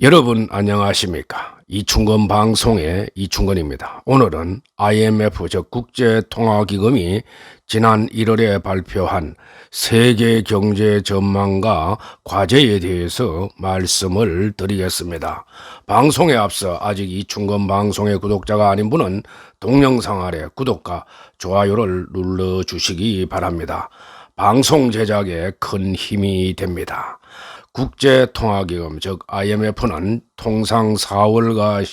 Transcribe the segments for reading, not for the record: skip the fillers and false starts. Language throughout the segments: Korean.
여러분 안녕하십니까? 이충건 방송의 이충건입니다. 오늘은 IMF 즉 국제통화기금이 지난 1월에 발표한 세계 경제 전망과 과제에 대해서 말씀을 드리겠습니다. 방송에 앞서 아직 이충건 방송의 구독자가 아닌 분은 동영상 아래 구독과 좋아요를 눌러주시기 바랍니다. 방송 제작에 큰 힘이 됩니다. 국제통화기금 즉 IMF는 통상 4월과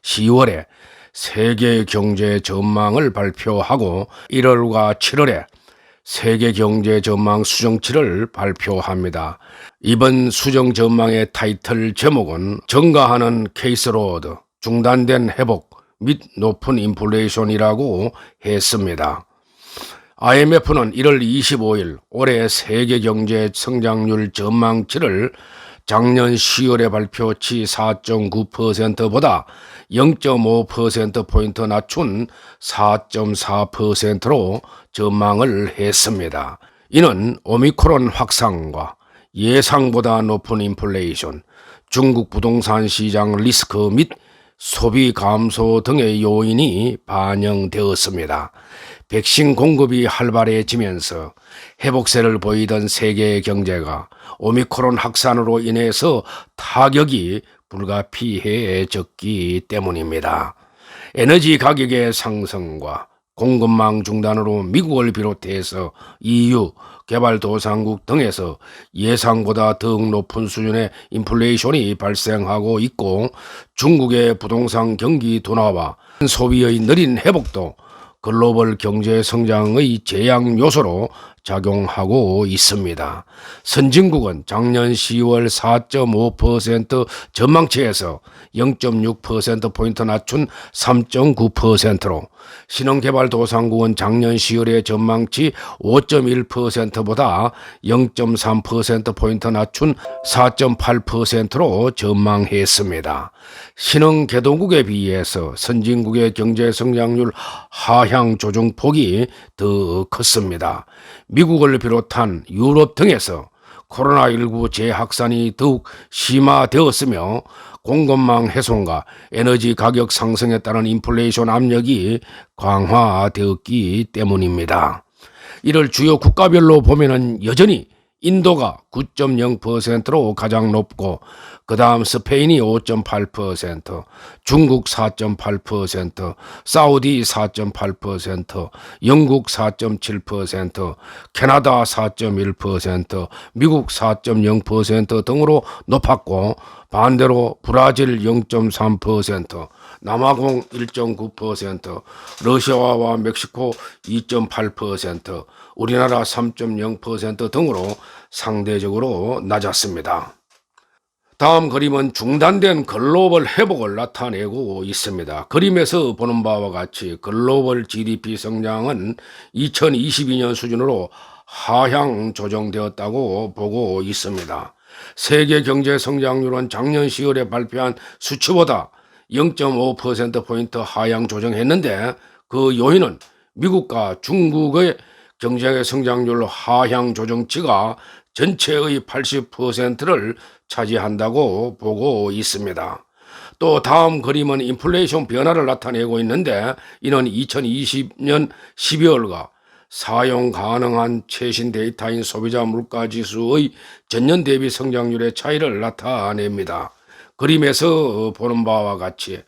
10월에 세계 경제 전망을 발표하고 1월과 7월에 세계 경제 전망 수정치를 발표합니다. 이번 수정 전망의 타이틀 제목은 증가하는 케이스로드, 중단된 회복 및 높은 인플레이션이라고 했습니다. IMF는 1월 25일 올해 세계 경제 성장률 전망치를 작년 10월에 발표치 4.9%보다 0.5%포인트 낮춘 4.4%로 전망을 했습니다. 이는 오미크론 확산과 예상보다 높은 인플레이션, 중국 부동산 시장 리스크 및 소비 감소 등의 요인이 반영되었습니다. 백신 공급이 활발해지면서 회복세를 보이던 세계 경제가 오미크론 확산으로 인해서 타격이 불가피해졌기 때문입니다. 에너지 가격의 상승과 공급망 중단으로 미국을 비롯해서 EU, 개발도상국 등에서 예상보다 더욱 높은 수준의 인플레이션이 발생하고 있고, 중국의 부동산 경기 둔화와 소비의 느린 회복도 글로벌 경제 성장의 제약 요소로 작용하고 있습니다. 선진국은 작년 10월 4.5% 전망치에서 0.6%포인트 낮춘 3.9%로, 신흥개발도상국은 작년 10월의 전망치 5.1%보다 0.3%포인트 낮춘 4.8%로 전망했습니다. 신흥개도국에 비해서 선진국의 경제 성장률 하향 조정폭이 더 컸습니다. 미국을 비롯한 유럽 등에서 코로나19 재확산이 더욱 심화되었으며 공급망 훼손과 에너지 가격 상승에 따른 인플레이션 압력이 강화되었기 때문입니다. 이를 주요 국가별로 보면은 여전히 인도가 9.0%로 가장 높고, 그 다음 스페인이 5.8%, 중국 4.8%, 사우디 4.8%, 영국 4.7%, 캐나다 4.1%, 미국 4.0% 등으로 높았고, 반대로 브라질 0.3%, 남아공 1.9%, 러시아와 멕시코 2.8%, 우리나라 3.0% 등으로 상대적으로 낮았습니다. 다음 그림은 중단된 글로벌 회복을 나타내고 있습니다. 그림에서 보는 바와 같이 글로벌 GDP 성장은 2022년 수준으로 하향 조정되었다고 보고 있습니다. 세계 경제 성장률은 작년 10월에 발표한 수치보다 0.5%포인트 하향 조정했는데, 그 요인은 미국과 중국의 경제 성장률 하향 조정치가 전체의 80%를 차지한다고 보고 있습니다. 또 다음 그림은 인플레이션 변화를 나타내고 있는데, 이는 2020년 12월과 사용 가능한 최신 데이터인 소비자 물가지수의 전년 대비 성장률의 차이를 나타냅니다. 그림에서 보는 바와 같이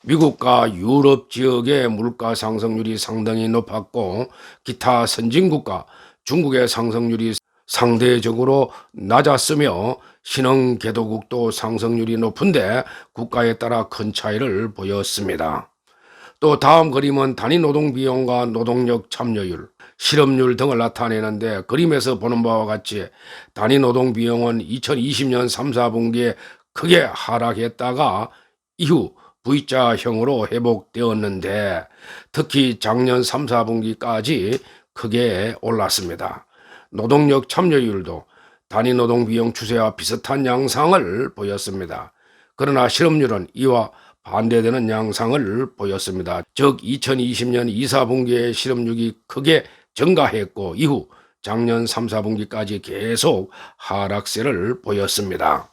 미국과 유럽 지역의 물가 상승률이 상당히 높았고, 기타 선진국과 중국의 상승률이 상대적으로 낮았으며, 신흥개도국도 상승률이 높은데 국가에 따라 큰 차이를 보였습니다. 또 다음 그림은 단위 노동 비용과 노동력 참여율, 실업률 등을 나타내는데, 그림에서 보는 바와 같이 단위 노동 비용은 2020년 3, 4분기에 크게 하락했다가 이후 V자형으로 회복되었는데, 특히 작년 3, 4분기까지 크게 올랐습니다. 노동력 참여율도 단위 노동 비용 추세와 비슷한 양상을 보였습니다. 그러나 실업률은 이와 반대되는 양상을 보였습니다. 즉 2020년 2, 4분기에 실업률이 크게 증가했고, 이후 작년 3, 4분기까지 계속 하락세를 보였습니다.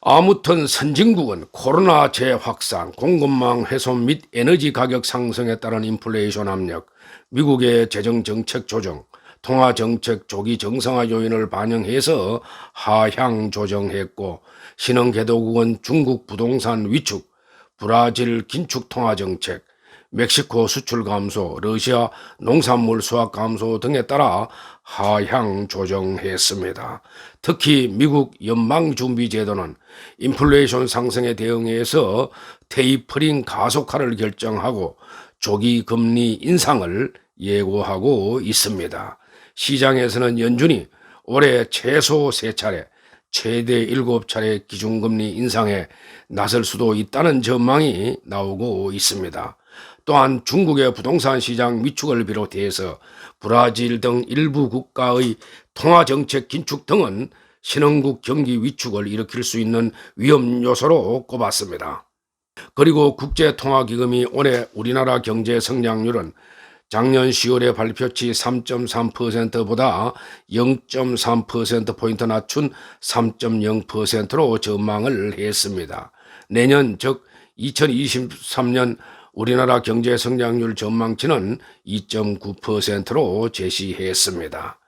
아무튼 선진국은 코로나 재확산, 공급망 훼손 및 에너지 가격 상승에 따른 인플레이션 압력, 미국의 재정 정책 조정, 통화 정책 조기 정상화 요인을 반영해서 하향 조정했고, 신흥개도국은 중국 부동산 위축, 브라질 긴축 통화 정책, 멕시코 수출 감소, 러시아 농산물 수확 감소 등에 따라 하향 조정했습니다. 특히 미국 연방준비제도는 인플레이션 상승에 대응해서 테이퍼링 가속화를 결정하고 조기 금리 인상을 예고하고 있습니다. 시장에서는 연준이 올해 최소 3차례, 최대 7차례 기준금리 인상에 나설 수도 있다는 전망이 나오고 있습니다. 또한 중국의 부동산 시장 위축을 비롯해서 브라질 등 일부 국가의 통화정책 긴축 등은 신흥국 경기 위축을 일으킬 수 있는 위험 요소로 꼽았습니다. 그리고 국제통화기금이 올해 우리나라 경제 성장률은 작년 10월의 발표치 3.3%보다 0.3%포인트 낮춘 3.0%로 전망을 했습니다. 내년 즉 2023년 우리나라 경제 성장률 전망치는 2.9%로 제시했습니다.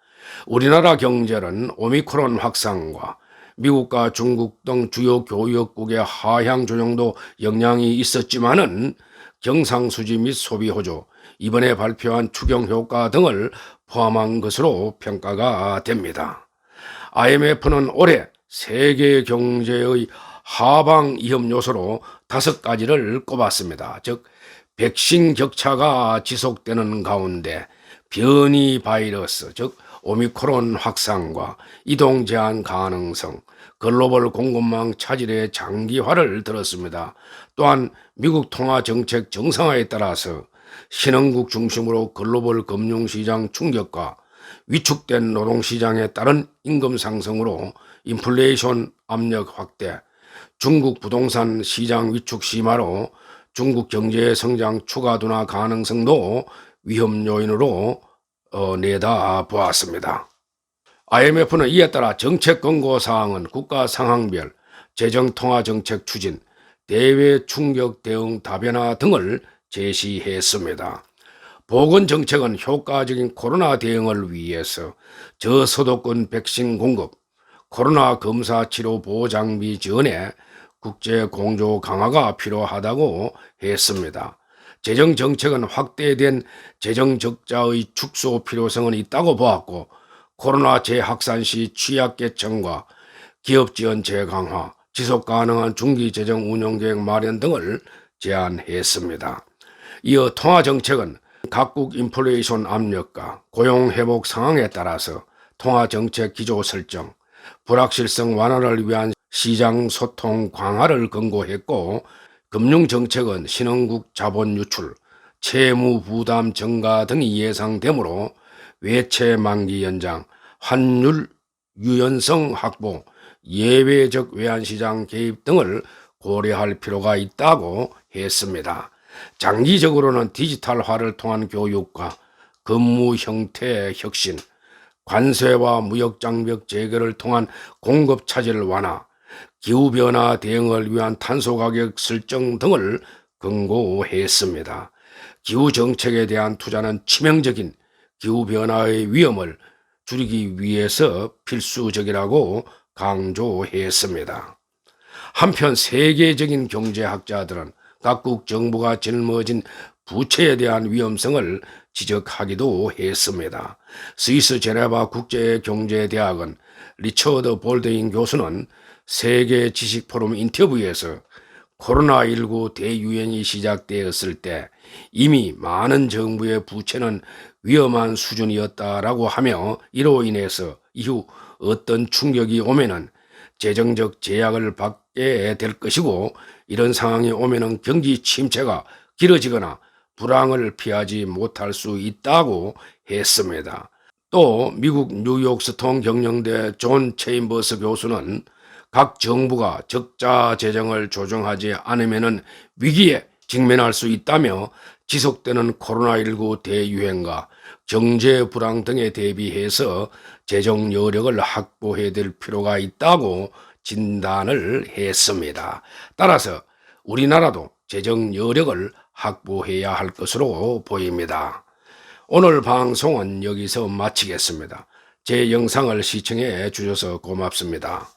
우리나라 경제는 오미크론 확산과 미국과 중국 등 주요 교역국의 하향 조정도 영향이 있었지만은 경상수지 및 소비호조, 이번에 발표한 추경효과 등을 포함한 것으로 평가가 됩니다. IMF는 올해 세계 경제의 하방 위험 요소로 5가지를 꼽았습니다. 즉, 백신 격차가 지속되는 가운데 변이 바이러스, 즉 오미크론 확산과 이동 제한 가능성, 글로벌 공급망 차질의 장기화를 들었습니다. 또한 미국 통화 정책 정상화에 따라서 신흥국 중심으로 글로벌 금융시장 충격과 위축된 노동시장에 따른 임금 상승으로 인플레이션 압력 확대, 중국 부동산 시장 위축 심화로 중국 경제의 성장 추가 둔화 가능성도 위험 요인으로 내다보았습니다. IMF는 이에 따라 정책 권고 사항은 국가 상황별 재정 통화 정책 추진, 대외 충격 대응 다변화 등을 제시했습니다. 보건정책은 효과적인 코로나 대응을 위해서 저소득권 백신 공급, 코로나 검사 치료 보호 장비 지원에 국제 공조 강화가 필요하다고 했습니다. 재정정책은 확대된 재정 적자의 축소 필요성은 있다고 보았고, 코로나 재확산 시 취약계층과 기업 지원 재강화, 지속 가능한 중기 재정 운영 계획 마련 등을 제안했습니다. 이어 통화정책은 각국 인플레이션 압력과 고용 회복 상황에 따라서 통화정책 기조 설정, 불확실성 완화를 위한 시장 소통 강화를 권고했고, 금융정책은 신흥국 자본 유출, 채무 부담 증가 등이 예상되므로 외채 만기 연장, 환율 유연성 확보, 예외적 외환시장 개입 등을 고려할 필요가 있다고 했습니다. 장기적으로는 디지털화를 통한 교육과 근무 형태 혁신, 관세와 무역 장벽 재개를 통한 공급 차질 완화, 기후변화 대응을 위한 탄소가격 설정 등을 권고했습니다. 기후정책에 대한 투자는 치명적인 기후변화의 위험을 줄이기 위해서 필수적이라고 강조했습니다. 한편 세계적인 경제학자들은 각국 정부가 짊어진 부채에 대한 위험성을 지적하기도 했습니다. 스위스 제네바 국제경제대학원 리처드 볼드인 교수는 세계 지식포럼 인터뷰에서 코로나19 대유행이 시작되었을 때 이미 많은 정부의 부채는 위험한 수준이었다라고 하며, 이로 인해서 이후 어떤 충격이 오면은 재정적 제약을 받게 될 것이고, 이런 상황이 오면은 경기 침체가 길어지거나 불황을 피하지 못할 수 있다고 했습니다. 또 미국 뉴욕 스톤 경영대 존 체인버스 교수는 각 정부가 적자 재정을 조정하지 않으면 위기에 직면할 수 있다며, 지속되는 코로나19 대유행과 경제 불황 등에 대비해서 재정 여력을 확보해야 될 필요가 있다고 진단을 했습니다. 따라서 우리나라도 재정 여력을 확보해야 할 것으로 보입니다. 오늘 방송은 여기서 마치겠습니다. 제 영상을 시청해 주셔서 고맙습니다.